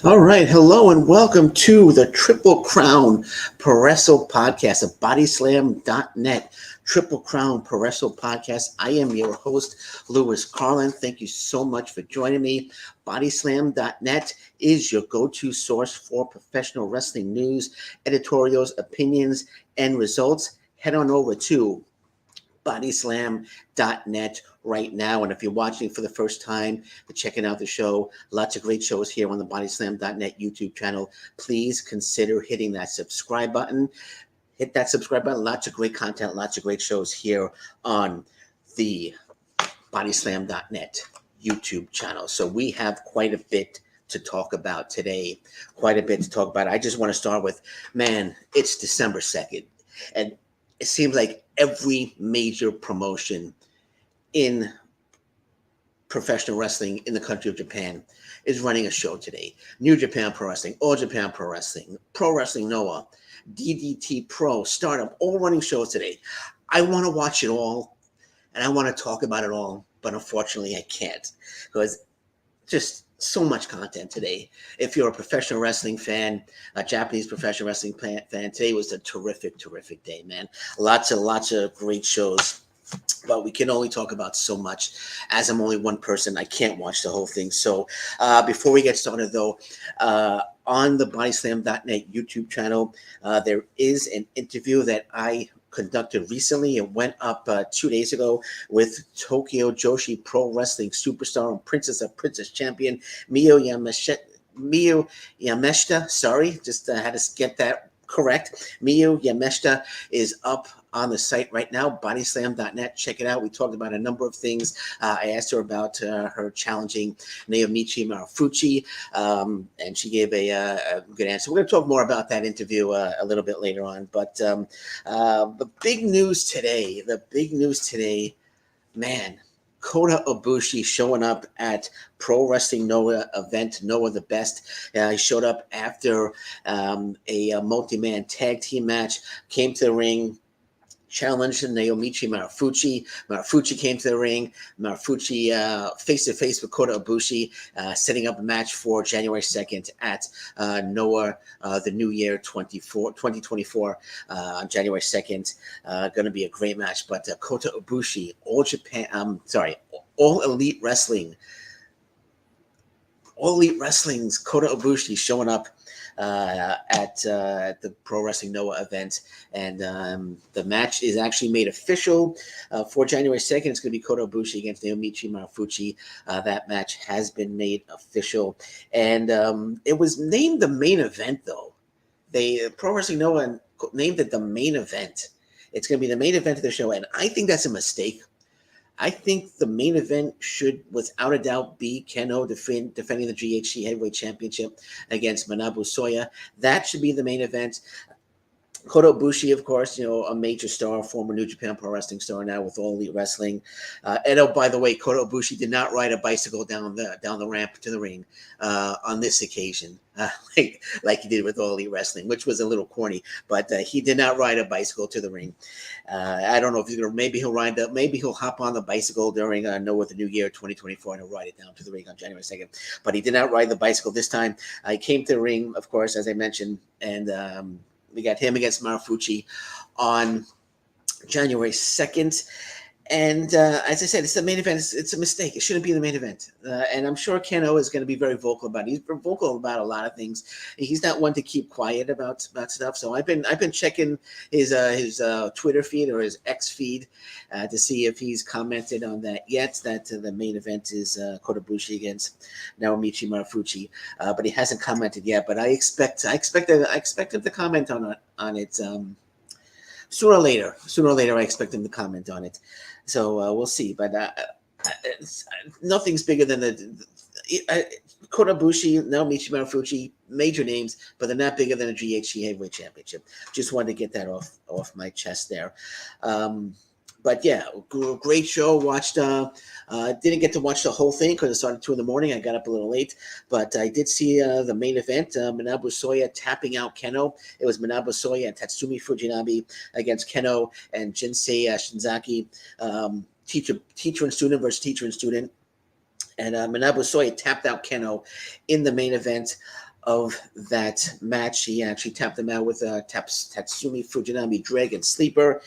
All right. Hello and welcome to the Triple Crown Puroresu Podcast of BodySlam.net. Triple Crown Puroresu Podcast. I am your host, Lewis Carlin. Thank you so much for joining me. BodySlam.net is your go-to source for professional wrestling news, editorials, opinions, and results. Head on over to BodySlam.net right now. And if you're watching for the first time, checking out the show, lots of great shows here on the BodySlam.net YouTube channel. Please consider hitting that subscribe button. Hit that subscribe button. Lots of great content, lots of great shows here on the BodySlam.net YouTube channel. So we have quite a bit to talk about today. I just want to start with, man, it's December 2nd. And it seems like every major promotion in professional wrestling in the country of Japan is running a show today. New Japan Pro Wrestling, All Japan Pro Wrestling, Pro Wrestling Noah, DDT Pro, STARDOM, all running shows today. I want to watch it all and I want to talk about it all, but unfortunately I can't because just so much content today. If you're a professional wrestling fan, a Japanese professional wrestling fan, today was a terrific day, man. Lots of great shows, but we can only talk about so much. As I'm only one person, I can't watch the whole thing. So before we get started, though, on the BodySlam.net YouTube channel, there is an interview that I conducted recently. It went up 2 days ago with Tokyo Joshi Pro Wrestling superstar and Princess Champion Miyu Yamashita. Sorry, just had to get that correct. Miyu Yamashita is up on the site right now, BodySlam.net. Check it out. We talked about a number of things. I asked her about her challenging Naomichi Marufuji, and she gave a good answer. We're going to talk more about that interview a little bit later on. But the big news today, man, Kota Ibushi showing up at Pro Wrestling Noah event, Noah the Best. He showed up after a multi-man tag team match, came to the ring, challenged Naomichi Marufuji. Marufuji came to the ring. Marufuji face-to-face with Kota Ibushi, setting up a match for January 2nd at Noah, the New Year 2024 on January 2nd. Going to be a great match. But Kota Ibushi, All Elite Wrestling's Kota Ibushi showing up at the Pro Wrestling Noah event, and the match is actually made official for January 2nd. It's going to be Kota Ibushi against Naomichi Marufuji. That match has been made official, and it was named the main event, though. Pro Wrestling Noah named it the main event. It's going to be the main event of the show, and I think that's a mistake. I think the main event should, without a doubt, be Kenoh defending the GHC Heavyweight Championship against Manabu Soya. That should be the main event. Kota Ibushi, of course, a major star, former New Japan Pro Wrestling star now with All Elite Wrestling. And by the way, Kota Ibushi did not ride a bicycle down the ramp to the ring on this occasion, like he did with All Elite Wrestling, which was a little corny. But he did not ride a bicycle to the ring. I don't know if he's gonna. Maybe he'll hop on the bicycle during Noah the New Year 2024 and he'll ride it down to the ring on January 2nd. But he did not ride the bicycle this time. He came to the ring, of course, as I mentioned, and we got him against Marufuji on January 2nd. And as I said, it's the main event. It's a mistake. It shouldn't be the main event. And I'm sure Kenoh is going to be very vocal about it. He's been vocal about a lot of things. He's not one to keep quiet about stuff. So I've been checking his Twitter feed or his X feed to see if he's commented on that yet. That the main event is Kota Ibushi against Naomichi Marufuji, but he hasn't commented yet. But I expect him to comment on it. Sooner or later, I expect him to comment on it. So we'll see. But nothing's bigger than Kota Ibushi, Naomichi Marufuji, major names, but they're not bigger than a GHC Heavyweight Championship. Just wanted to get that off my chest there. But yeah, great show. Didn't get to watch the whole thing because it started 2 a.m. I got up a little late, but I did see the main event, Manabu Soya tapping out Kenoh. It was Manabu Soya and Tatsumi Fujinami against Kenoh and Jinsei Shinzaki, teacher and student versus teacher and student. And Manabu Soya tapped out Kenoh in the main event. of that match. He actually tapped him out with Tatsumi Fujinami Dragon Sleeper.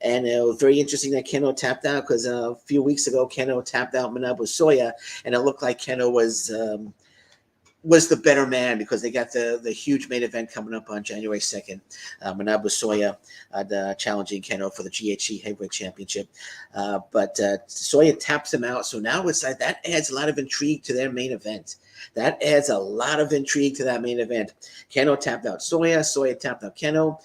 And it was very interesting that Keno tapped out because a few weeks ago, Keno tapped out Manabu Soya, and it looked like Keno was the better man because they got the huge main event coming up on January 2nd. Manabu Soya challenging Keno for the GHC Heavyweight Championship. But Soya taps him out. So now it's like that adds a lot of intrigue to their main event. That adds a lot of intrigue to that main event. Keno tapped out Soya. Soya tapped out Keno.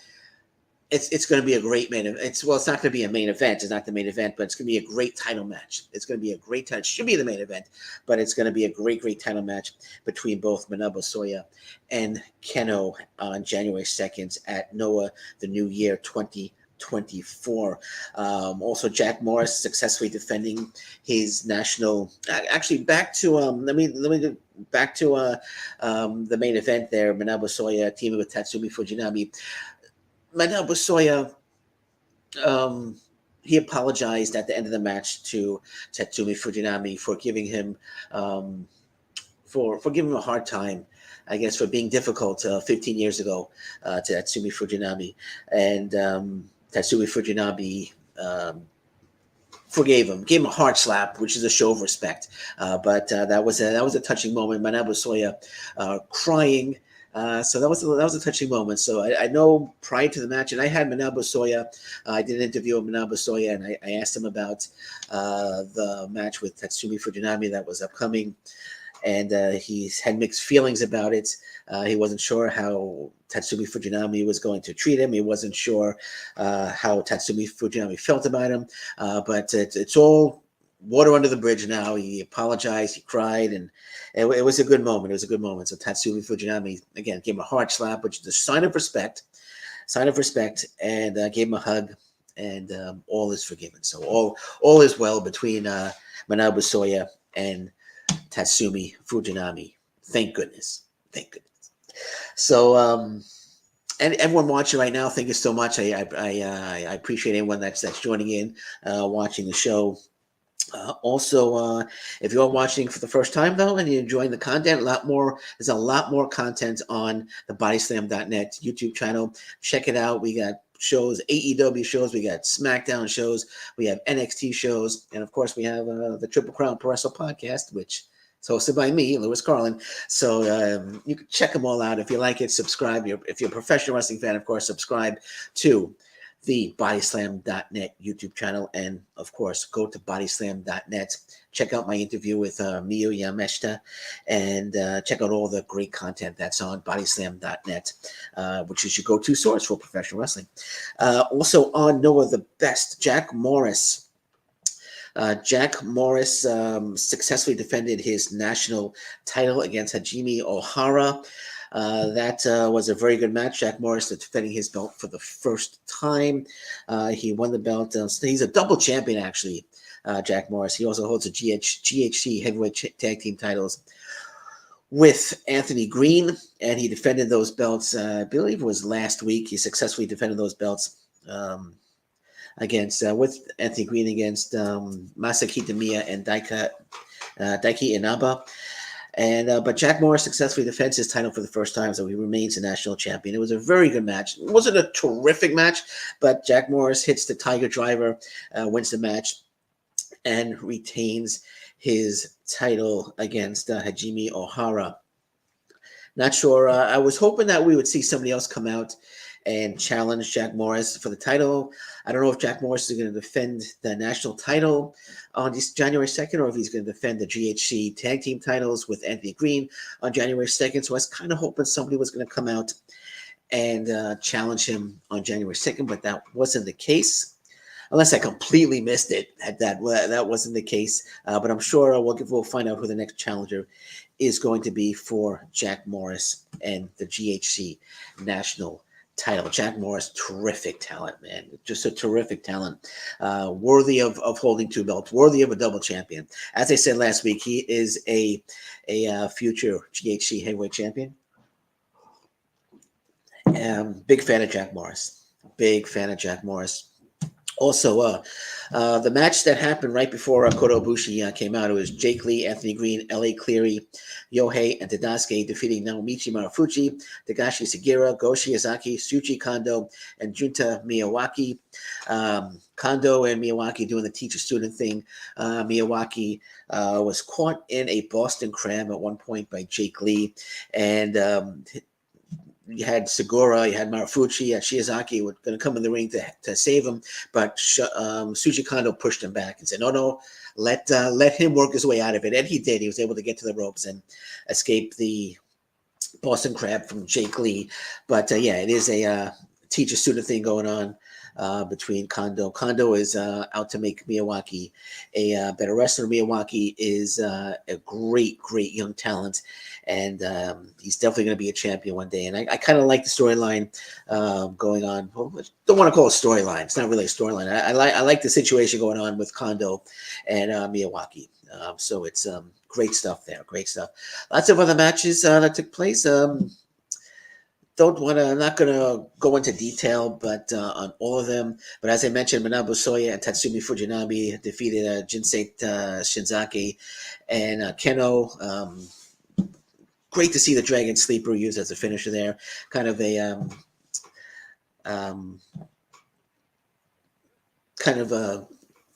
It's going to be a great main event. It's not going to be a main event. It's not the main event, but it's going to be a great title match. It's going to be a great title. It should be the main event, but it's going to be a great title match between both Manabu Soya and Keno on January 2nd at NOAH, the New Year 2024. Also, Jack Morris successfully defending his national. Actually, back to let me back to the main event there. Manabu Soya teaming with Tatsumi Fujinami. Manabu Soya, he apologized at the end of the match to Tatsumi Fujinami for giving him for giving him a hard time, I guess, for being difficult 15 years ago to Tatsumi Fujinami, and Tatsumi Fujinami forgave him, gave him a hard slap, which is a show of respect. But that was a touching moment. Manabu Soya crying. So that was a touching moment. So I know prior to the match, and I had Manabu Soya. I did an interview with Manabu Soya, and I asked him about the match with Tatsumi Fujinami that was upcoming, and he had mixed feelings about it. He wasn't sure how Tatsumi Fujinami was going to treat him. He wasn't sure how Tatsumi Fujinami felt about him. But it's all water under the bridge now. He apologized, he cried, and it was a good moment. It was a good moment. So Tatsumi Fujinami, again, gave him a hard slap, which is a sign of respect, and gave him a hug, and all is forgiven. So all is well between Manabu Soya and Tatsumi Fujinami. Thank goodness. So, and everyone watching right now, thank you so much. I appreciate anyone that's joining in, watching the show. Also, if you're watching for the first time though, and you're enjoying the content, there's a lot more content on the BodySlam.net YouTube channel. Check it out. We got shows, AEW shows, we got SmackDown shows, we have NXT shows, and of course we have the Triple Crown Puroresu Podcast, which is hosted by me, Lewis Carlin. So you can check them all out. If you like it, subscribe. If you're a professional wrestling fan, of course, subscribe to the BodySlam.net YouTube channel, and of course go to BodySlam.net. Check out my interview with Miyu Yamashita, and check out all the great content that's on BodySlam.net, which is your go-to source for professional wrestling. Also on NOAH the Best, Jack Morris. Jack Morris successfully defended his national title against Hajime Ohara. That was a very good match. Jack Morris defending his belt for the first time. He won the belt. He's a double champion, actually, Jack Morris. He also holds a GHC heavyweight tag team titles with Anthony Green, and he defended those belts, I believe it was last week. He successfully defended those belts against with Anthony Green against Masaki Tamiya and Daiki Inaba. And but Jack Morris successfully defends his title for the first time, so he remains a national champion. It was a very good match. It wasn't a terrific match, but Jack Morris hits the Tiger Driver, wins the match, and retains his title against Hajime Ohara. Not sure. I was hoping that we would see somebody else come out and challenge Jack Morris for the title. I don't know if Jack Morris is going to defend the national title on January 2nd, or if he's going to defend the GHC tag team titles with Anthony Green on January 2nd. So I was kind of hoping somebody was going to come out and challenge him on January 2nd, but that wasn't the case. Unless I completely missed it, that wasn't the case. But I'm sure we'll find out who the next challenger is going to be for Jack Morris and the GHC national title. Jack Morris, terrific talent, man. Just a terrific talent. Worthy of holding two belts, worthy of a double champion. As I said last week, he is a future GHC heavyweight champion. Big fan of Jack Morris. Big fan of Jack Morris. Also, the match that happened right before Kota Ibushi came out, it was Jake Lee, Anthony Green, L.A. Cleary, Yohei, and Tadasuke defeating Naomichi Marufuji, Tagashi Sugiura, Go Shiozaki, Shuji Kondo, and Junta Miyawaki. Kondo and Miyawaki doing the teacher-student thing. Miyawaki was caught in a Boston Crab at one point by Jake Lee, and you had Segura, you had Marufuji, you had Shiozaki were going to come in the ring to save him, but Shuji Kondo pushed him back and said, no, let him work his way out of it. And he did. He was able to get to the ropes and escape the Boston Crab from Jake Lee. But yeah, it is a teacher-student thing going on between Kondo. Kondo is out to make Miyawaki a better wrestler. Miyawaki is a great young talent, and he's definitely going to be a champion one day. And I kind of like the storyline going on. Well, I don't want to call it a storyline. It's not really a storyline. I like the situation going on with Kondo and Miyawaki. So it's great stuff there. Great stuff. Lots of other matches that took place. I'm not going to go into detail, but on all of them. But as I mentioned, Manabu Soya and Tatsumi Fujinami defeated Jinsei Shinzaki and Keno. Great to see the Dragon Sleeper used as a finisher there. Kind of a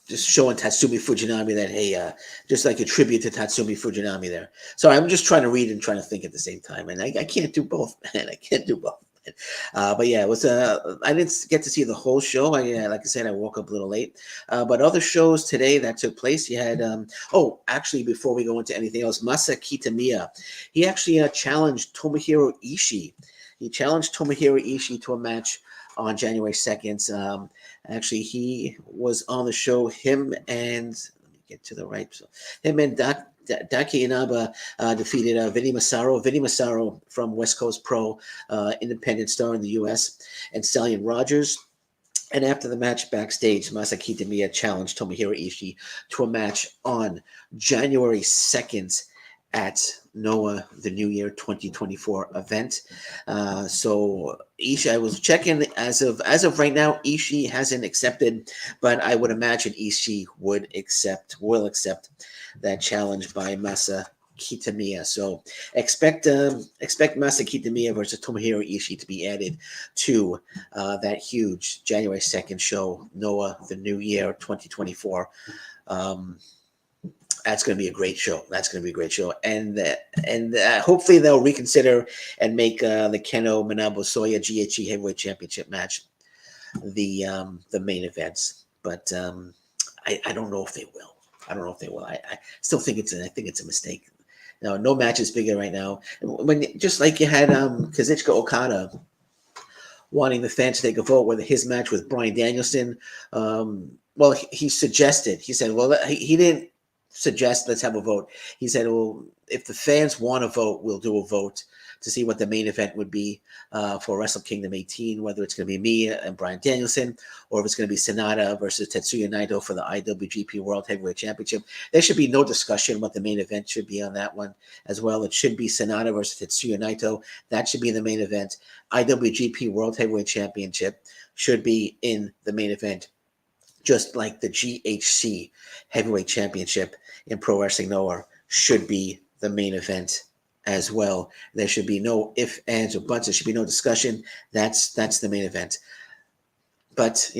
just showing Tatsumi Fujinami that, hey, just like a tribute to Tatsumi Fujinami there. Sorry, I'm just trying to read and trying to think at the same time, and I can't do both, man. I can't do both. But yeah, it was. I didn't get to see the whole show. Like I said, I woke up a little late. But other shows today that took place, you had. Actually, before we go into anything else, Masa Kitamiya, he actually challenged Tomohiro Ishii. He challenged Tomohiro Ishii to a match on January 2nd. Actually, he was on the show. Him and let me get to the right. So him and Daki Inaba defeated Vinny Massaro. Vinny Massaro from West Coast Pro, independent star in the U.S., and Stallion Rogers. And after the match backstage, Masa Kitamiya challenged Tomohiro Ishii to a match on January 2nd at Noah, the New Year 2024 event. So Ishii, I was checking as of right now, Ishii hasn't accepted, but I would imagine Ishii will accept that challenge by Masa Kitamiya. So expect Masa Kitamiya versus Tomohiro Ishii to be added to that huge January 2nd show, Noah, the New Year 2024. That's going to be a great show. And hopefully they'll reconsider and make the Keno Manabu Soya GHE Heavyweight Championship match the main events. But I don't know if they will. I still think it's a mistake. No match is bigger right now. When just like you had Kazuchika Okada wanting the fans to take a vote whether his match with Bryan Danielson. He suggested. He said, he didn't suggest let's have a vote. He said, well, if the fans want to vote, we'll do a vote to see what the main event would be for Wrestle Kingdom 18, whether it's going to be me and Bryan Danielson, or if it's going to be Sonata versus Tetsuya Naito for the IWGP World Heavyweight Championship. There should be no discussion what the main event should be on that one as well. It should be Sonata versus Tetsuya Naito. That should be the main event. IWGP World Heavyweight Championship should be in the main event, just like the GHC Heavyweight Championship in Pro Wrestling Noah should be the main event as well. There should be no ifs, ands, or buts. There should be no discussion. That's the main event. But,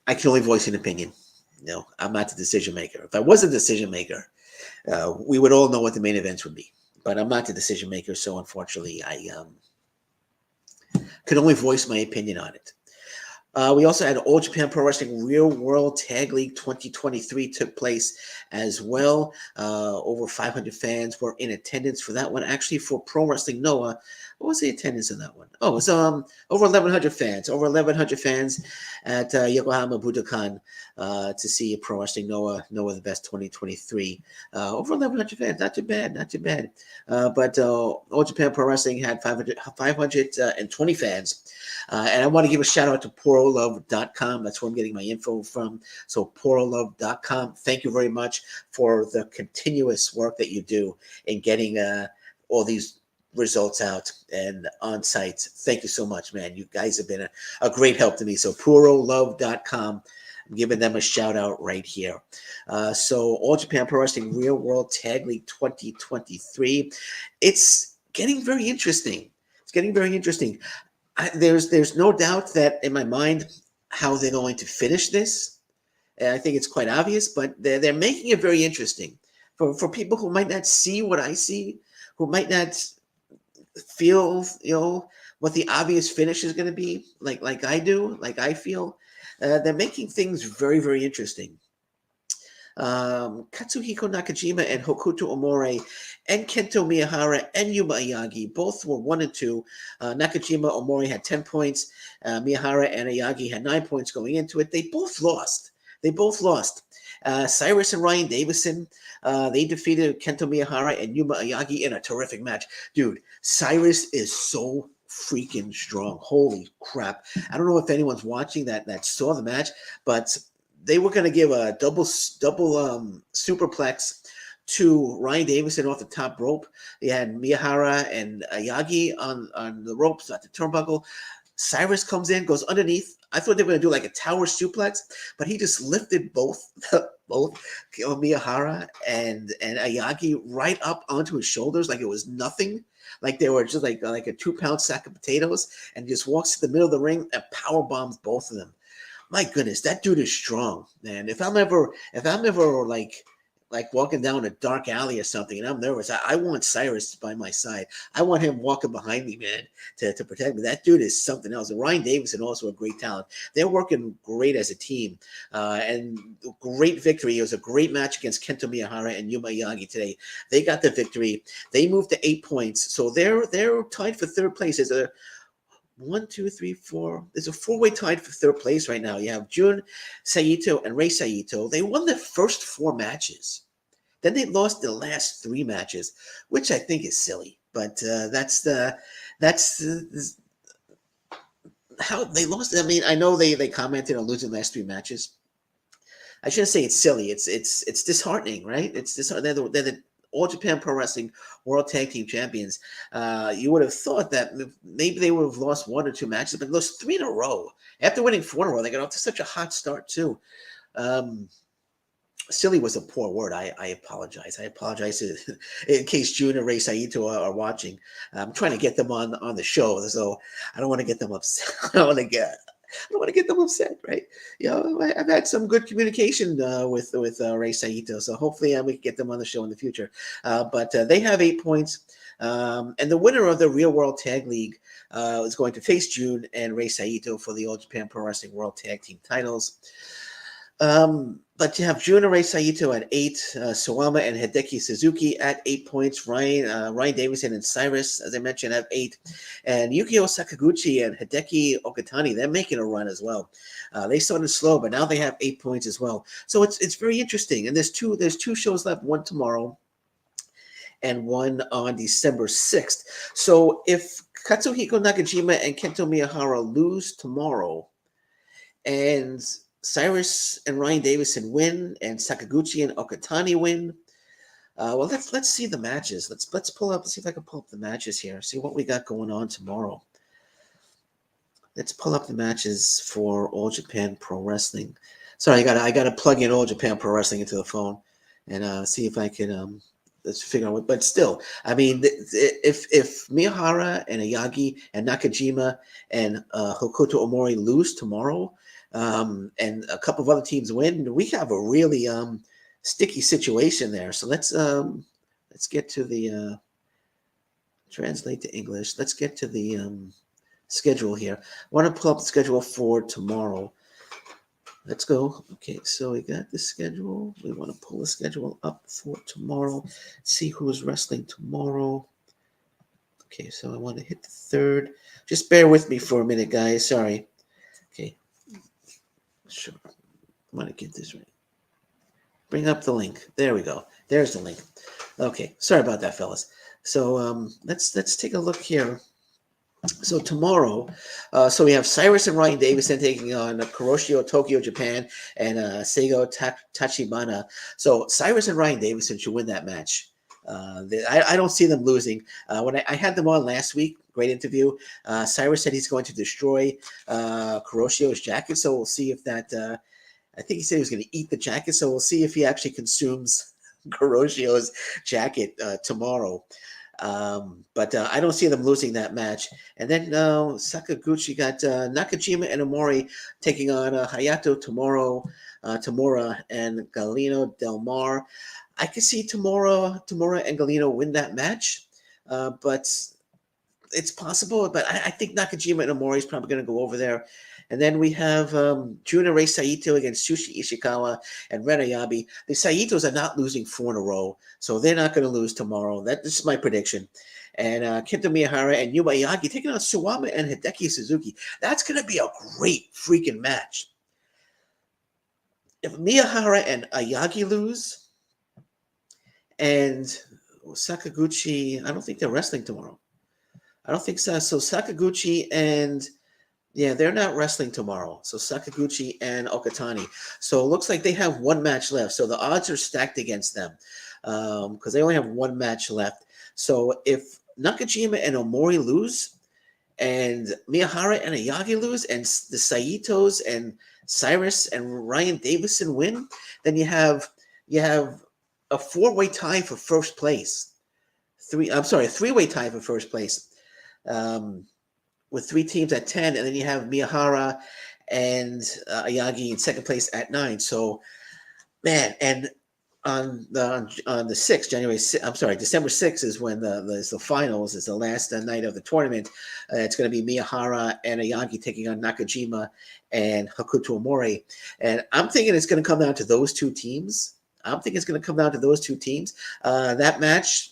I can only voice an opinion. I'm not the decision maker. If I was a decision maker, we would all know what the main events would be. But I'm not the decision maker, so unfortunately, I can only voice my opinion on it. We also had All Japan Pro Wrestling Real World Tag League 2023 took place as well. Over 500 fans were in attendance for that one. Actually, for Pro Wrestling Noah, what was the attendance in that one? Oh, it was over 1,100 fans. Over 1,100 fans at Yokohama Budokan to see Pro Wrestling Noah the Best 2023. Over 1,100 fans. Not too bad. But All Japan Pro Wrestling had 520 fans. And I want to give a shout out to PoroLove.com. That's where I'm getting my info from. So PoroLove.com. Thank you very much for the continuous work that you do in getting all these results out and on site. Thank you so much, man. You guys have been a great help to me. So PoroLove.com. I'm giving them a shout out right here. So All Japan Pro Wrestling Real World Tag League 2023. It's getting very interesting. It's getting very interesting. There's no doubt that in my mind how they're going to finish this. And I think it's quite obvious, but they're making it very interesting for people who might not see what I see, who might not feel what the obvious finish is going to be, like I do, like I feel. They're making things very, very interesting. Katsuhiko Nakajima and Hokuto Omori and Kento Miyahara and Yuma Ayagi both were 1 and 2. Nakajima, Omori had 10 points. Miyahara and Ayagi had 9 points going into it. They both lost. Cyrus and Ryan Davison, they defeated Kento Miyahara and Yuma Ayagi in a terrific match. Dude, Cyrus is so freaking strong. Holy crap. I don't know if anyone's watching that saw the match, but they were going to give a double superplex to Ryan Davison off the top rope. They had Miyahara and Ayagi on the ropes at the turnbuckle. Cyrus comes in, goes underneath. I thought they were going to do like a tower suplex, but he just lifted both Miyahara and Ayagi right up onto his shoulders like it was nothing. Like they were just like a 2-pound sack of potatoes, and just walks to the middle of the ring and power bombs both of them. My goodness, that dude is strong, man. If I'm ever like walking down a dark alley or something and I'm nervous, I want Cyrus by my side. I want him walking behind me, man, to protect me. That dude is something else. And Ryan Davison, also a great talent. They're working great as a team. And great victory. It was a great match against Kento Miyahara and Yuma Yagi today. They got the victory. They moved to 8 points. So they're tied for third place. There's a 1, 2, 3, 4. There's a 4-way tied for third place right now. You have Jun Saito and Rei Saito. They won the first 4 matches. Then they lost the last 3 matches, which I think is silly. But that's how they lost. I mean, I know they commented on losing the last 3 matches. I shouldn't say it's silly. It's disheartening, right? It's disheartening. They're the All Japan Pro Wrestling World Tag Team Champions. You would have thought that maybe they would have lost 1 or 2 matches, but lost 3 in a row. After winning 4 in a row, they got off to such a hot start too. Silly was a poor word. I apologize. I apologize in case Jun and Rei Saito are watching. I'm trying to get them on the show, so I don't want to get them upset. I don't want to get them upset, right? You know, I've had some good communication with Rei Saito, so hopefully we can get them on the show in the future. But they have 8 points, and the winner of the Real World Tag League is going to face Jun and Rei Saito for the All Japan Pro Wrestling World Tag Team titles. But you have Jun and Rei Saito at 8, Sawama and Hideki Suzuki at 8 points, Ryan Davison and Cyrus, as I mentioned, have 8, and Yukio Sakaguchi and Hideki Okatani, they're making a run as well. They started slow, but now they have 8 points as well. So it's very interesting, and there's two shows left, one tomorrow and one on December 6th. So if Katsuhiko Nakajima and Kento Miyahara lose tomorrow, and Cyrus and Ryan Davison win, and Sakaguchi and Okatani win. Well, let's see the matches. Let's pull up. Let's see if I can pull up the matches here. See what we got going on tomorrow. Let's pull up the matches for All Japan Pro Wrestling. Sorry, I got to plug in All Japan Pro Wrestling into the phone and see if I can let's figure out what. But still, I mean, if Miyahara and Ayagi and Nakajima and Hokuto Omori lose tomorrow, and a couple of other teams win, we have a really sticky situation there. So let's get to the translate to English. Let's get to the schedule here. I want to pull up the schedule for tomorrow. Let's go. Okay, so we got the schedule. We want to pull the schedule up for tomorrow. See who's wrestling tomorrow. Okay, so I want to hit the 3rd. Just bear with me for a minute, guys. Sorry. Okay. Sure. I want to get this right. Bring up the link. There we go. There's the link. Okay. Sorry about that, fellas. So let's take a look here. So tomorrow, so we have Cyrus and Ryan Davison taking on Kuroshio Tokyo, Japan, and Seigo Tachibana. So Cyrus and Ryan Davison should win that match. I don't see them losing. When I had them on last week, great interview. Cyrus said he's going to destroy Kuroshio's jacket, so we'll see if that I think he said he was going to eat the jacket, so we'll see if he actually consumes Kuroshio's jacket tomorrow. But I don't see them losing that match. And then Sakaguchi got Nakajima and Omori taking on Hayato Tamura and Galeno Del Mar. I could see Tamura and Galeno win that match, but it's possible. But I think Nakajima and Omori is probably going to go over there. And then we have Juna Rei Saito against Sushi Ishikawa and Ren Ayabi. The Saitos are not losing 4 in a row, so they're not going to lose tomorrow. This is my prediction. And Kento Miyahara and Yuma Yagi taking on Suwama and Hideki Suzuki. That's going to be a great freaking match. If Miyahara and Ayagi lose, and Sakaguchi, I don't think they're wrestling tomorrow. I don't think so. So Sakaguchi and... yeah, they're not wrestling tomorrow. So Sakaguchi and Okatani. So it looks like they have 1 match left. So the odds are stacked against them because they only have 1 match left. So if Nakajima and Omori lose and Miyahara and Ayagi lose and the Saitos and Cyrus and Ryan Davison win, then you have a 4-way tie for first place. 3-way tie for first place. With 3 teams at 10, and then you have Miyahara and Ayagi in second place at 9. So, man, and on the 6th, December 6th is when the finals is the last night of the tournament. It's going to be Miyahara and Ayagi taking on Nakajima and Hakuto Omori, and I'm thinking it's going to come down to those 2 teams. That match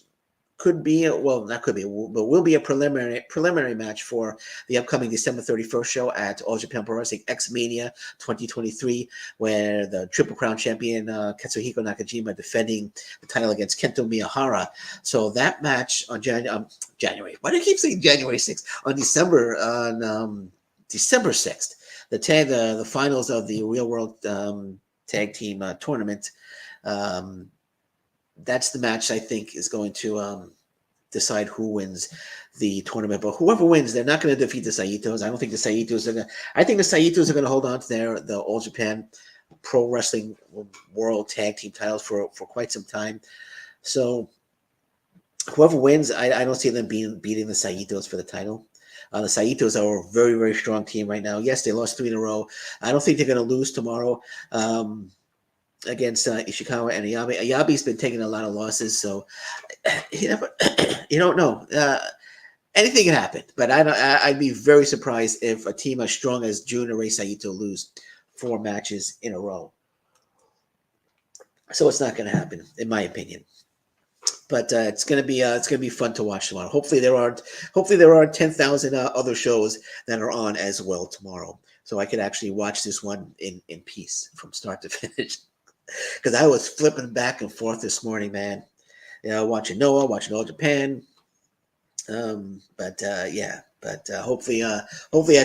could be, not could be, but will be a preliminary match for the upcoming December 31st show at All Japan Pro Wrestling X Mania 2023, where the Triple Crown champion Katsuhiko Nakajima defending the title against Kento Miyahara. So that match on January. Why do I keep saying January 6th? On December 6th, the finals of the Real World Tag Team Tournament. That's the match I think is going to decide who wins the tournament. But whoever wins, they're not going to defeat the Saitos. I don't think the Saitos are going to. I think the Saitos are going to hold on to the All Japan Pro Wrestling World Tag Team titles for quite some time. So whoever wins, I don't see them beating the Saitos for the title. The Saitos are a very, very strong team right now. Yes, they lost 3 in a row. I don't think they're going to lose tomorrow. Against Ishikawa and Ayabe. Ayabe's been taking a lot of losses, so you don't know. Anything can happen, but I'd be very surprised if a team as strong as Jun or Rei Saito lose 4 matches in a row. So it's not going to happen, in my opinion. But it's going to be fun to watch tomorrow. Hopefully there are 10,000 other shows that are on as well tomorrow, so I could actually watch this one in peace from start to finish. Because I was flipping back and forth this morning, man. Watching Noah, watching All Japan. But hopefully I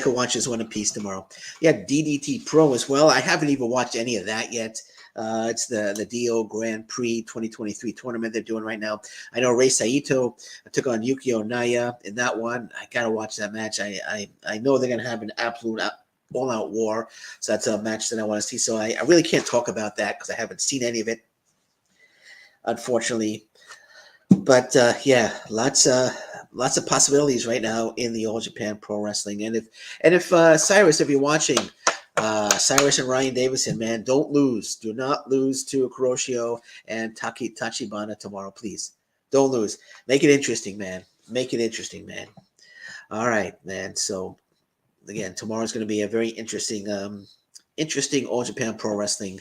could watch this one in peace tomorrow. Yeah, DDT Pro as well. I haven't even watched any of that yet. It's the DO Grand Prix 2023 tournament they're doing right now. I know Rei Saito took on Yukio Naya in that one. I gotta watch that match. I know they're gonna have an absolute all-out war. So that's a match that I want to see. So I really can't talk about that because I haven't seen any of it, unfortunately. But lots of possibilities right now in the All Japan Pro Wrestling. And if Cyrus, if you're watching, Cyrus and Ryan Davison, man, don't lose. Do not lose to Kuroshio and Tachibana tomorrow, please. Don't lose. Make it interesting, man. All right, man. So again, tomorrow's going to be a very interesting All Japan Pro Wrestling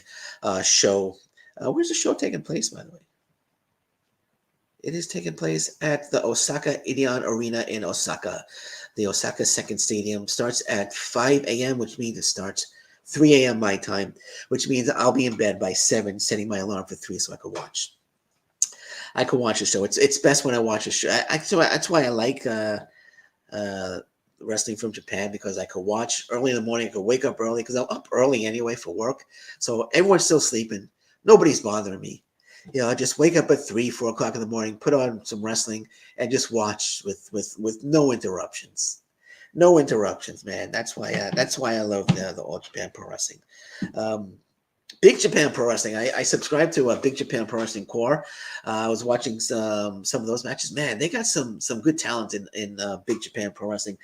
show. Where's the show taking place, by the way? It is taking place at the Osaka Ideon Arena in Osaka. The Osaka Second Stadium starts at 5 a.m., which means it starts 3 a.m. my time, which means I'll be in bed by 7, setting my alarm for 3 so I could watch. The show. It's best when I watch a show. So that's why I like wrestling from Japan, because I could watch early in the morning. I could wake up early because I'm up early anyway for work. So everyone's still sleeping. Nobody's bothering me. I just wake up at 3, 4 o'clock in the morning, put on some wrestling, and just watch with no interruptions. No interruptions, man. That's why I love the All Japan Pro Wrestling. Big Japan Pro Wrestling. I subscribe to Big Japan Pro Wrestling Core. I was watching some of those matches. Man, they got some good talent in Big Japan Pro Wrestling.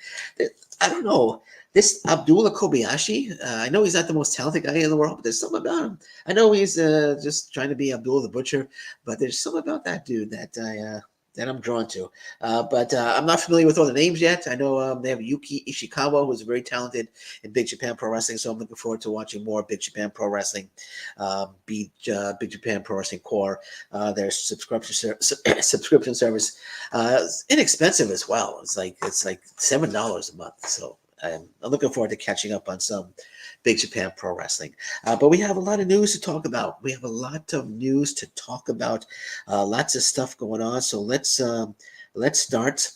I don't know. This Abdullah Kobayashi, I know he's not the most talented guy in the world, but there's something about him. I know he's just trying to be Abdullah the Butcher, but there's something about that dude that I'm drawn to. But I'm not familiar with all the names yet. I know they have Yuki Ishikawa, who's very talented in Big Japan Pro Wrestling, so I'm looking forward to watching more Big Japan Pro Wrestling, Big Japan Pro Wrestling Core. Their subscription service is inexpensive as well. It's like $7 a month. So I'm looking forward to catching up on some Big Japan Pro Wrestling. But we have a lot of news to talk about. Lots of stuff going on. So let's start.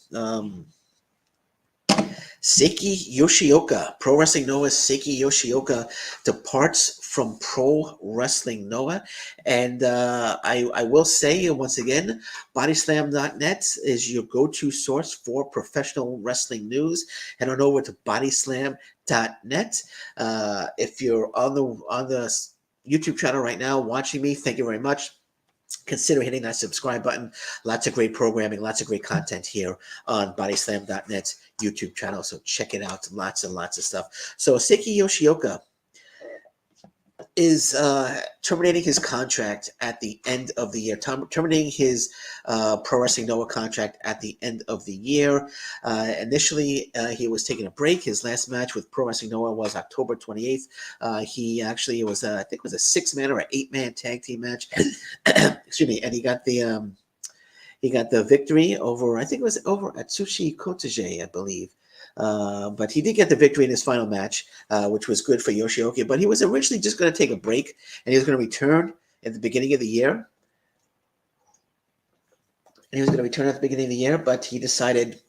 Seiki Yoshioka, Pro Wrestling Noah's Seiki Yoshioka departs from Pro Wrestling Noah. And I will say once again, BodySlamNet is your go-to source for professional wrestling news. Head on over to BodySlamNet. If you're on the YouTube channel right now watching me, thank you very much. Consider hitting that subscribe button. Lots of great programming, lots of great content here on BodySlam.net YouTube channel. So check it out. Lots and lots of stuff. So Seiki Yoshioka is terminating his contract at the end of the year, terminating his Pro Wrestling Noah contract at the end of the year. Initially, he was taking a break. His last match with Pro Wrestling Noah was October 28th. He actually was, I think it was a 6-man or an 8-man tag team match. Excuse me. And he got the victory over, I think it was over Atsushi Kotage, I believe. But he did get the victory in his final match, which was good for Yoshioka. But he was originally just going to take a break, and he was going to return at the beginning of the year. But he decided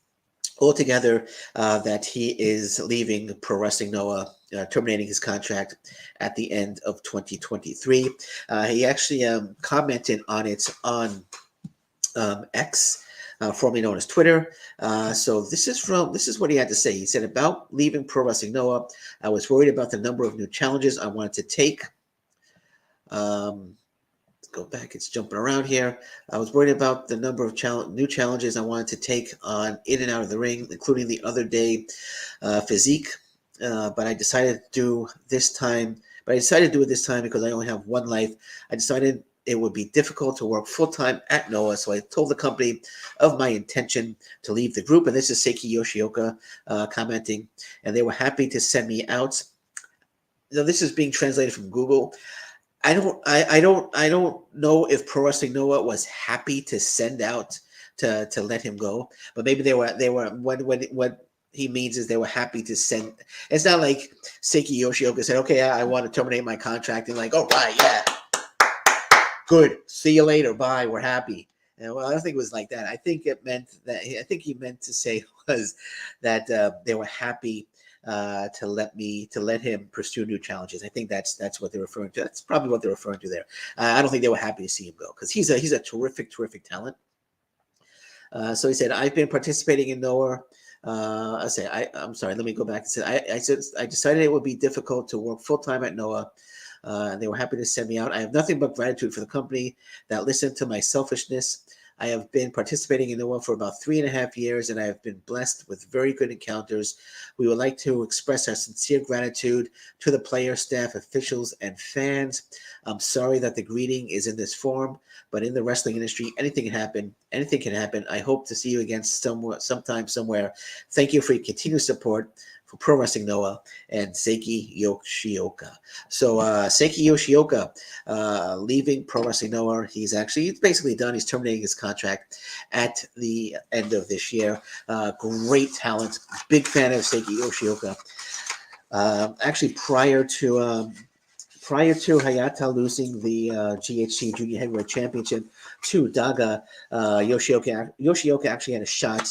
altogether that he is leaving Pro Wrestling Noah, terminating his contract at the end of 2023. He actually commented on it on X, formerly known as Twitter. So this is what he had to say. He said, about leaving Pro Wrestling Noah, I was worried about the number of new challenges I wanted to take. Let's go back. It's jumping around here. I was worried about the number of new challenges I wanted to take on in and out of the ring, including the other day physique. But I decided to do it this time because I only have one life. I decided it would be difficult to work full-time at Noah, so I told the company of my intention to leave the group. And this is Seiki Yoshioka commenting, and they were happy to send me out. Now, this is being translated from Google. I don't know if Pro Wrestling Noah was happy to send out to let him go, but maybe they were what he means is they were happy to send. It's not like Seiki Yoshioka said, okay, I want to terminate my contract, and like, oh, right, yeah. Good. See you later. Bye. We're happy. And well, I don't think it was like that. I think he meant to say was that they were happy to let him pursue new challenges. I think that's what they're referring to. That's probably what they're referring to there. I don't think they were happy to see him go because he's a terrific talent. So he said, I've been participating in Noah. I'm sorry. Let me go back and say, I decided it would be difficult to work full time at Noah. They were happy to send me out. I have nothing but gratitude for the company that listened to my selfishness. I have been participating in Noah for about 3.5 years, and I have been blessed with very good encounters. We would like to express our sincere gratitude to the player, staff, officials, and fans. I'm sorry that the greeting is in this form, but in the wrestling industry, anything can happen. Anything can happen. I hope to see you again sometime, somewhere. Thank you for your continued support for Pro Wrestling Noah and Seiki Yoshioka. So Seiki Yoshioka leaving Pro Wrestling Noah. He's basically done. He's terminating his contract at the end of this year. Great talent. Big fan of Seiki Yoshioka. Actually, prior to Hayata losing the GHC Junior Heavyweight Championship to Daga, Yoshioka actually had a shot,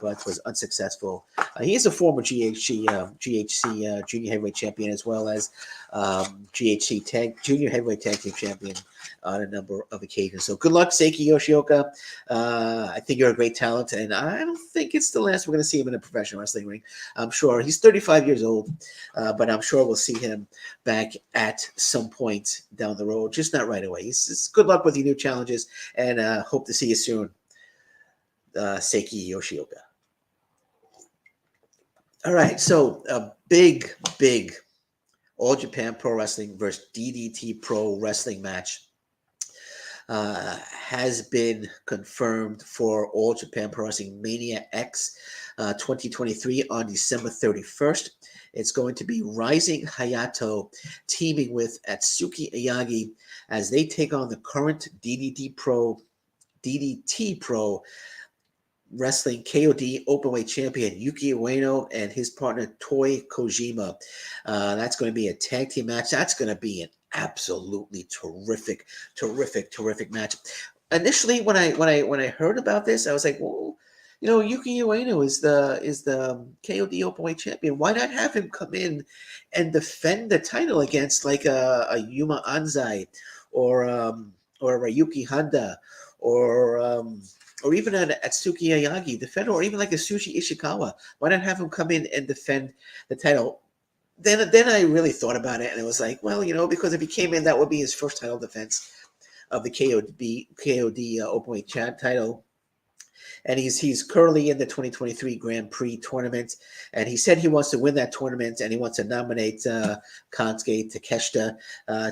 but was unsuccessful. He is a former GHC Junior Heavyweight Champion, as well as GHC Junior Heavyweight Tag Team Champion. on a number of occasions. So good luck, Seiki Yoshioka. I think you're a great talent, and I don't think it's the last we're going to see him in a professional wrestling ring. I'm sure he's 35 years old, but I'm sure we'll see him back at some point down the road, just not right away. It's good luck with your new challenges, and hope to see you soon, Seiki Yoshioka. All right, so a big All Japan Pro Wrestling versus DDT Pro Wrestling match has been confirmed for All Japan Pro Wrestling Mania X 2023 on December 31st. It's going to be Rising Hayato teaming with Atsuki Ayagi as they take on the current DDT Pro Wrestling KOD Openweight Champion Yuki Ueno and his partner Toi Kojima. That's going to be a tag team match. That's going to be an absolutely terrific match. Initially, when I heard about this, I was like, well, Yuki Ueno is the KOD Openweight Champion. Why not have him come in and defend the title against like a Yuma Anzai or a Ryuki Honda or even an Atsuki Ayagi defender, or even like a Sushi Ishikawa. Why not have him come in and defend the title? Then I really thought about it, and it was like, well, because if he came in, that would be his first title defense of the KOD Openweight title. And he's currently in the 2023 Grand Prix tournament, and he said he wants to win that tournament, and he wants to nominate Kansuke Takeshita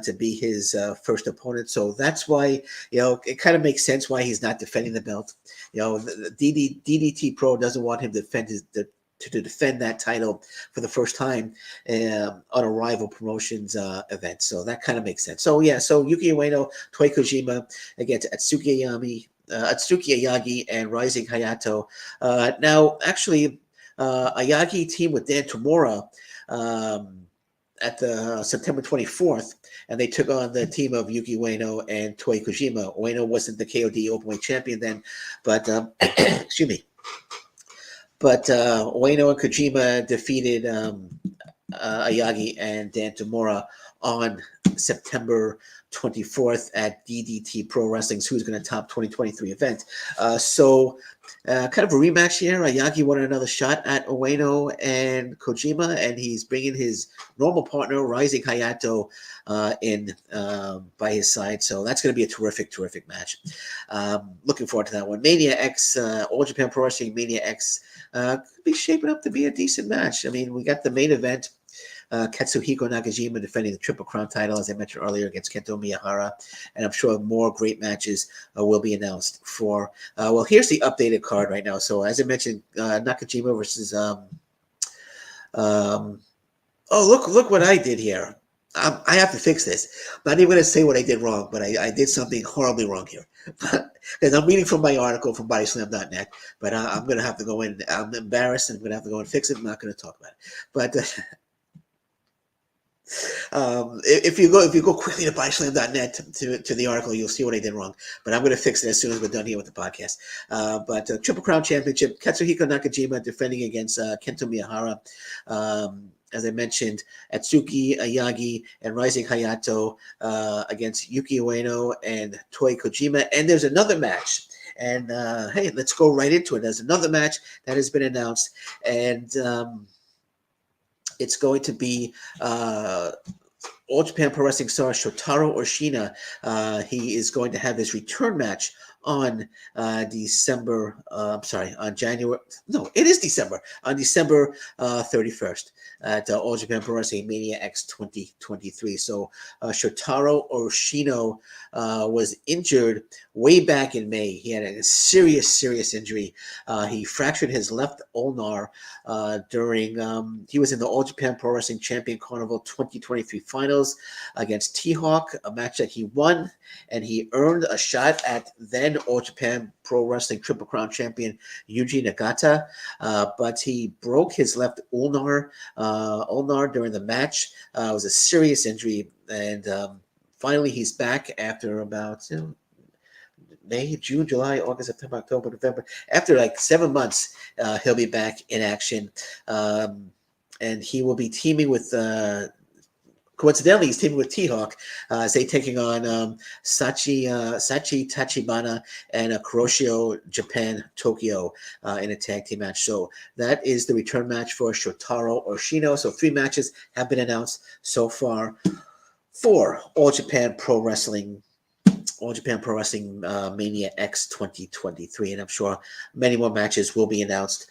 to be his first opponent. So that's why, it kind of makes sense why he's not defending the belt. The DDT Pro doesn't want him to defend that title for the first time on a rival promotions event. So that kind of makes sense. So Yuki Ueno, Toi Kojima against Atsuki Ayagi and Rising Hayato. Now, actually, Ayagi teamed with Dan Tamura at the September 24th, and they took on the team of Yuki Ueno and Toi Kojima. Ueno wasn't the KOD Openweight champion then, but excuse me. But Ueno and Kojima defeated Ayagi and Dan Tamura on September 24th at DDT Pro Wrestling's Who's Going to Top 2023 event. So kind of a rematch here. Ayagi wanted another shot at Ueno and Kojima, and he's bringing his normal partner, Rising Hayato, in by his side. So that's going to be a terrific match. Looking forward to that one. Mania X, All Japan Pro Wrestling Mania X, could be shaping up to be a decent match. I mean, we got the main event. Katsuhiko Nakajima defending the Triple Crown title, as I mentioned earlier, against Kento Miyahara. And I'm sure more great matches will be announced for. Well, here's the updated card right now. So, as I mentioned, Nakajima versus. Look what I did here. I have to fix this. I'm not even going to say what I did wrong, but I did something horribly wrong here. Because I'm reading from my article from BodySlam.net, but I'm going to have to go in. I'm embarrassed, and I'm going to have to go and fix it. I'm not going to talk about it. But. If you go quickly to BodySlam.net to the article, you'll see what I did wrong. But I'm going to fix it as soon as we're done here with the podcast. But Triple Crown Championship, Katsuhiko Nakajima defending against Kento Miyahara. As I mentioned, Atsuki Ayagi and Rising Hayato against Yuki Ueno and Toi Kojima. And there's another match. And hey, let's go right into it. There's another match that has been announced. And it's going to be All Japan Pro Wrestling star Shotaro Oshina. He is going to have his return match on December 31st at All Japan Pro Wrestling Mania X 2023. So Shotaro Oshino was injured way back in May. He had a serious injury. He fractured his left ulnar during he was in the All Japan Pro Wrestling Champion Carnival 2023 finals against T-Hawk, a match that he won, and he earned a shot at then All Japan Pro Wrestling Triple Crown champion Yuji Nagata, but he broke his left ulnar during the match. It was a serious injury, and finally he's back after about May, June, July, August, September, October, November. After like 7 months, he'll be back in action, and he will be teaming with Coincidentally, he's teaming with T-Hawk as they taking on Sachi Tachibana and Kuroshio Japan Tokyo in a tag team match. So that is the return match for Shotaro Oshino. So 3 matches have been announced so far for All Japan Pro Wrestling Mania X 2023, and I'm sure many more matches will be announced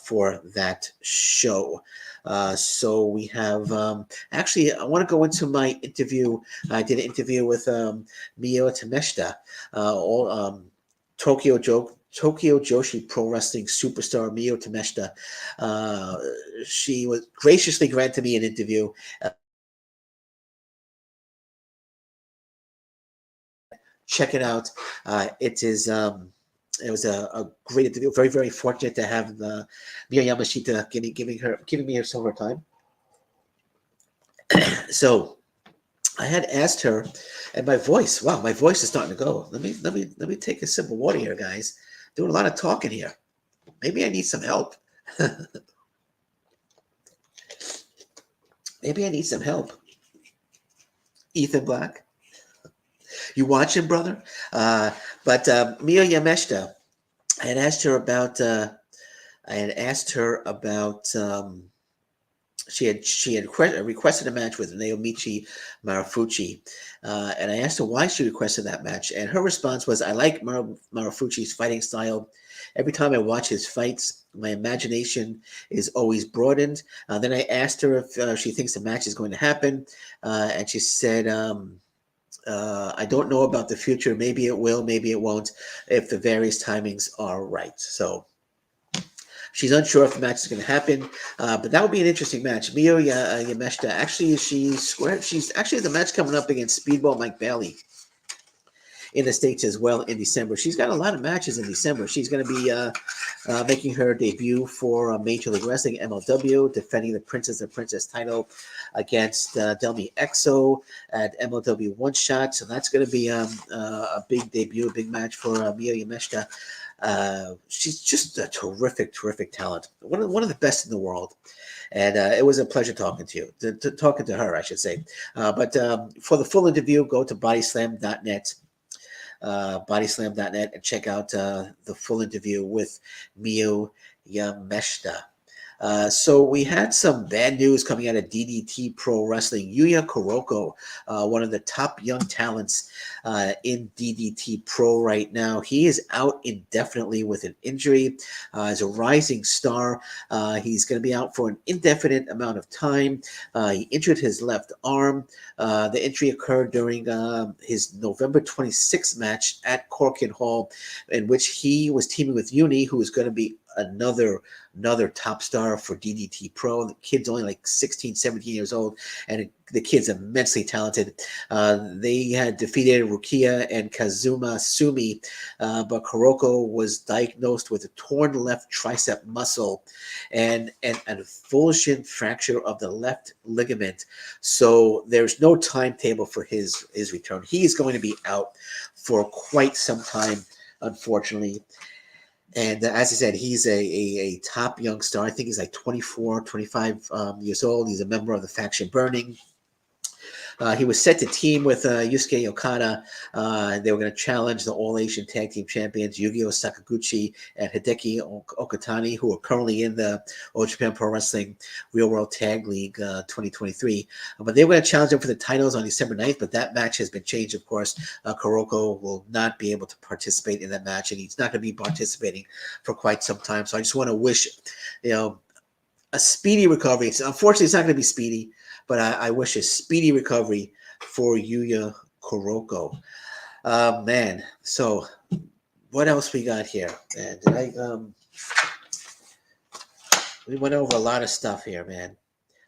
for that show. So we have actually, I want to go into my interview. I did an interview with Mio Tameshita, Tokyo Joshi Pro Wrestling superstar Mio Tameshita. She was graciously granted me an interview. Check it out. It is. It was a great interview. Very, very fortunate to have Mia Yamashita giving me some of her time. So I had asked her, and my voice is starting to go. Let me take a sip of water here, guys. Doing a lot of talking here. Maybe I need some help. Maybe I need some help. Ethan Black. You watching, brother? But Mia Yamashita, I had asked her about. She had requested a match with Naomichi Marufuji, and I asked her why she requested that match, and her response was, "I like Marufuji's fighting style. Every time I watch his fights, my imagination is always broadened." Then I asked her if she thinks the match is going to happen, and she said. I don't know about the future. Maybe it will, maybe it won't, if the various timings are right. So she's unsure if the match is going to happen, but that would be an interesting match. Mio Yamashita, actually, she's actually the match coming up against Speedball Mike Bailey in the States as well in December. She's got a lot of matches in December. She's going to be making her debut for Major League Wrestling MLW, defending the Princess of Princess title against Delmi Exo at MLW One Shot. So that's going to be a big debut, a big match for Mio Yamashita. She's just a terrific talent. One of the best in the world. And it was a pleasure talking to you, talking to her, I should say. But for the full interview, go to BodySlamNet. BodySlam.net and check out the full interview with Mio Yamashita. So we had some bad news coming out of DDT Pro Wrestling. Yuya Kuroko, one of the top young talents in DDT Pro right now. He is out indefinitely with an injury. As a rising star, he's going to be out for an indefinite amount of time. He injured his left arm. The injury occurred during his November 26th match at Corkin Hall, in which he was teaming with Uni, who is going to be another top star for DDT Pro. The kid's only like 16, 17 years old, and the kid's immensely talented. They had defeated Rukia and Kazuma Sumi, but Kuroko was diagnosed with a torn left tricep muscle and a avulsion fracture of the left ligament. So there's no timetable for his return. He's going to be out for quite some time, unfortunately. And as I said, he's a top young star. I think he's like 24, 25 years old. He's a member of the faction Burning. He was set to team with Yusuke Okada. They were going to challenge the All-Asian Tag Team Champions Yu-Gi-Oh! Sakaguchi and Hideki Okatani, who are currently in the All Japan Pro Wrestling Real World Tag League 2023. But they were going to challenge them for the titles on December 9th, but that match has been changed, of course. Kuroko will not be able to participate in that match, and he's not going to be participating for quite some time. So I just want to wish, a speedy recovery. Unfortunately, it's not going to be speedy, but I wish a speedy recovery for Yuya Kuroko. Man, so what else we got here? Man, we went over a lot of stuff here, man.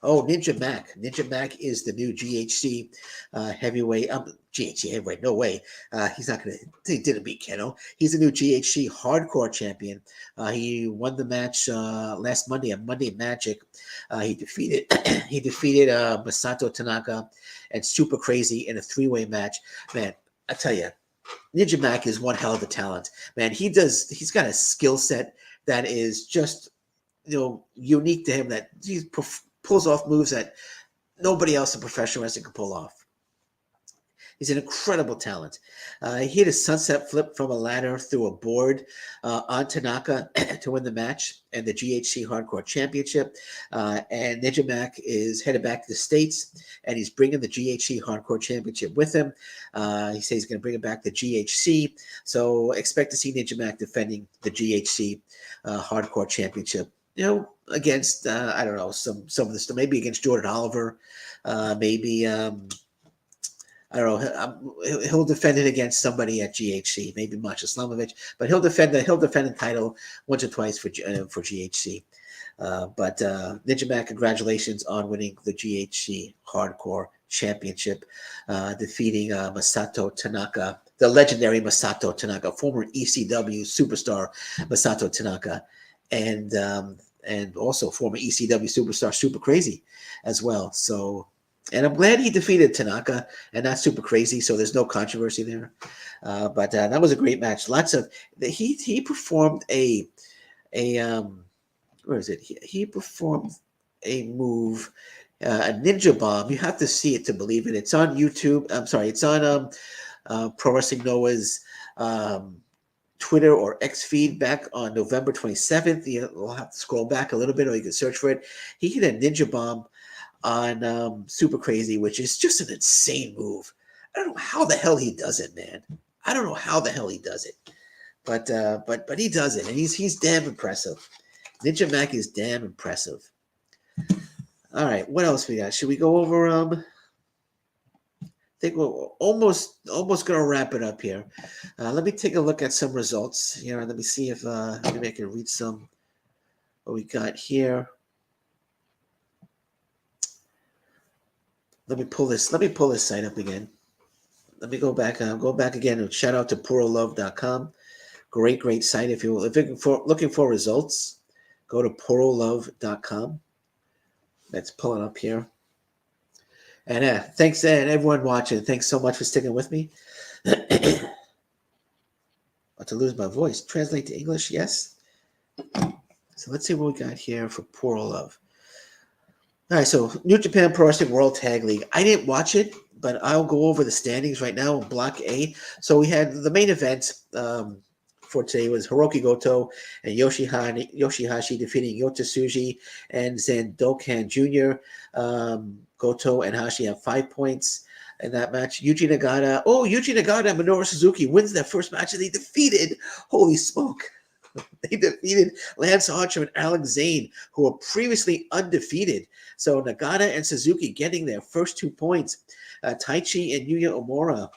Oh, Ninja Mac. Ninja Mac is the new GHC heavyweight. GHC heavyweight, no way. He's not going to. He didn't beat Keno. He's the new GHC hardcore champion. He won the match last Monday on Monday Magic. He defeated Masato Tanaka and Super Crazy in a 3-way match. Man, I tell you, Ninja Mac is one hell of a talent. Man, he's got a skill set that is just unique to him. That he pulls off moves that nobody else in professional wrestling could pull off. He's an incredible talent. He hit a sunset flip from a ladder through a board on Tanaka to win the match and the GHC Hardcore Championship. And Ninja Mac is headed back to the States, and he's bringing the GHC Hardcore Championship with him. He says he's going to bring it back to GHC. So expect to see Ninja Mac defending the GHC Hardcore Championship. Against I don't know, some of the stuff, maybe against Jordan Oliver, maybe. I don't know. He'll defend it against somebody at GHC, maybe Masha Slamovich, but he'll defend the title once or twice for GHC. But Ninja Mac, congratulations on winning the GHC Hardcore Championship, defeating Masato Tanaka, the legendary Masato Tanaka, former ECW superstar Masato Tanaka, and also former ECW superstar Super Crazy as well. So. And I'm glad he defeated Tanaka and not Super Crazy, so there's no controversy there. But that was a great match. He performed a where is it? He performed a move, a ninja bomb. You have to see it to believe it. It's on YouTube. I'm sorry, it's on Pro Wrestling Noah's Twitter or X feed back on November 27th. You'll have to scroll back a little bit, or you can search for it. He hit a ninja bomb on Super Crazy, which is just an insane move. I don't know how the hell he does it, man. I don't know how the hell he does it, but he does it, and he's damn impressive. Ninja Mac is damn impressive. All right, what else we got? Should we go over? I think we're almost gonna wrap it up here. Let me take a look at some results here. Let me see if maybe I can read some. What we got here. Let me pull this site up again. Let me go back again and shout out to PuroLove.com. Great site. If you're looking for results, go to PuroLove.com. Let's pull it up here. And thanks, and everyone watching. Thanks so much for sticking with me. About to lose my voice. Translate to English, yes. So let's see what we got here for Puro Love. All right, so New Japan Pro Wrestling World Tag League. I didn't watch it, but I'll go over the standings right now in Block A. So we had the main event for today was Hiroki Goto and Yoshihashi defeating Yota Tsuji and Zendokan Jr. Goto and Hashi have 5 points in that match. Yuji Nagata and Minoru Suzuki wins their first match, and they defeated, holy smoke, they defeated Lance Archer and Alex Zane, who were previously undefeated. So Nagata and Suzuki getting their first 2 points. Taichi and Yuya Omura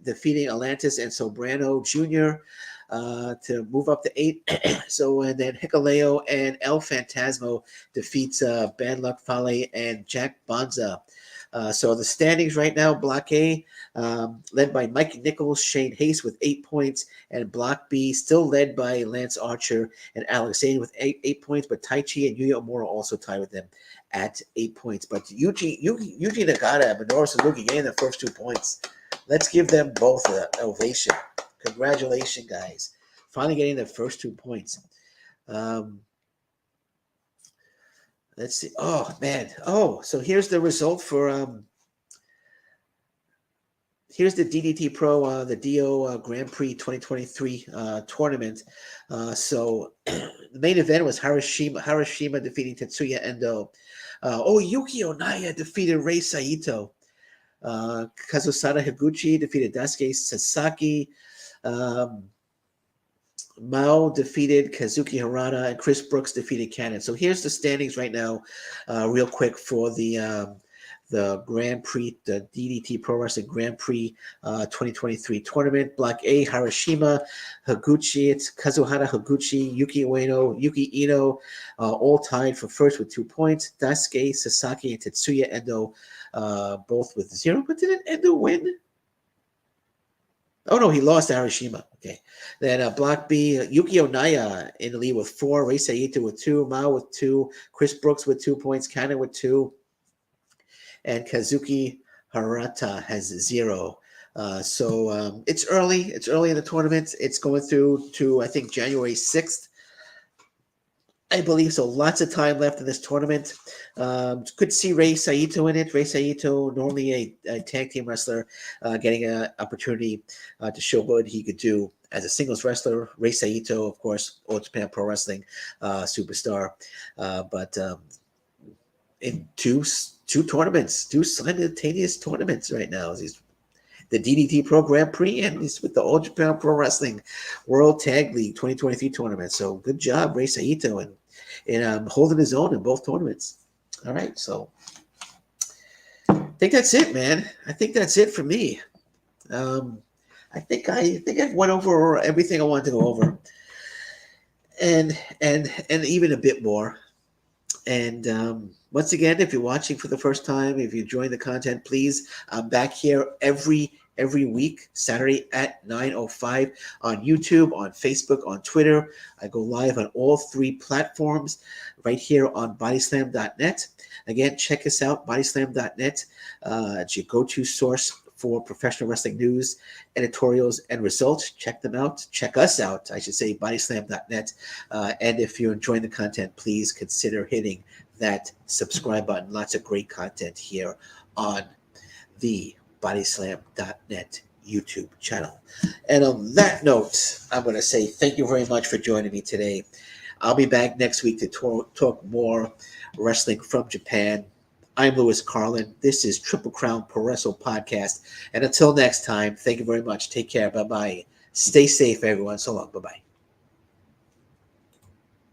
defeating Atlantis and Sobrano Jr. To move up to 8. So, and then Hikuleo and El Fantasmo defeats Bad Luck Fale and Jack Bonza. So the standings right now, Block A, led by Mike Nichols, Shane Hayes with 8 points, and Block B still led by Lance Archer and Alex Zane with 8 points, but Taichi and Yuya Omura also tied with them at 8 points. But Yuji Nagata and Minoru Suzuki getting the first 2 points. Let's give them both an ovation. Congratulations, guys. Finally getting their first 2 points. Let's see. Oh, man. Oh, so here's the result for here's the DDT Pro, the DO Grand Prix 2023 tournament. So the main event was Harashima defeating Tetsuya Endo. Yuki Onaya defeated Rei Saito. Kazusada Higuchi defeated Daisuke Sasaki. Mao defeated Kazuki Harada, and Chris Brooks defeated Cannon. So here's the standings right now, real quick for the Grand Prix, the DDT Pro Wrestling Grand Prix 2023 tournament. Block A, Harashima, Higuchi, it's Kazuhara Higuchi, Yuki Ueno, Yuki Ino, all tied for first with 2 points. Daisuke Sasaki and Tetsuya Endo, both with 0. But didn't Endo win? Oh, no, he lost to Harashima. Okay. Then Block B, Yuki Onaya in the lead with 4, Rei Saito with 2, Mao with 2, Chris Brooks with 2 points, Cannon with 2, and Kazuki Harata has 0. So it's early. It's early in the tournament. It's going through to, I think, January 6th. I believe so. Lots of time left in this tournament. Could see Rei Saito in it. Rei Saito, normally a tag team wrestler, getting an opportunity to show what he could do as a singles wrestler. Rei Saito, of course, All Japan Pro Wrestling superstar. But in two tournaments, two simultaneous tournaments right now. He's the DDT Pro Grand Prix, and he's with the All Japan Pro Wrestling World Tag League 2023 tournament. So good job, Rei Saito, and holding his own in both tournaments. All right, so I think that's it, man. I think that's it for me. I think I went over everything I wanted to go over, and even a bit more. And once again, if you're watching for the first time, if you're enjoying the content, please, I'm back here every week, Saturday at 9:05 on YouTube, on Facebook, on Twitter. I go live on all 3 platforms right here on BodySlam.net. Again, check us out, BodySlam.net. It's your go-to source for professional wrestling news, editorials, and results. Check them out. Check us out, I should say, BodySlam.net. And if you're enjoying the content, please consider hitting that subscribe button. Lots of great content here on the BodySlam.net YouTube channel. And on that note, I'm going to say thank you very much for joining me today. I'll be back next week to talk more wrestling from Japan. I'm Louis Carlin. This is Triple Crown Puroresu Podcast. And until next time, thank you very much. Take care. Bye-bye. Stay safe, everyone. So long. Bye-bye.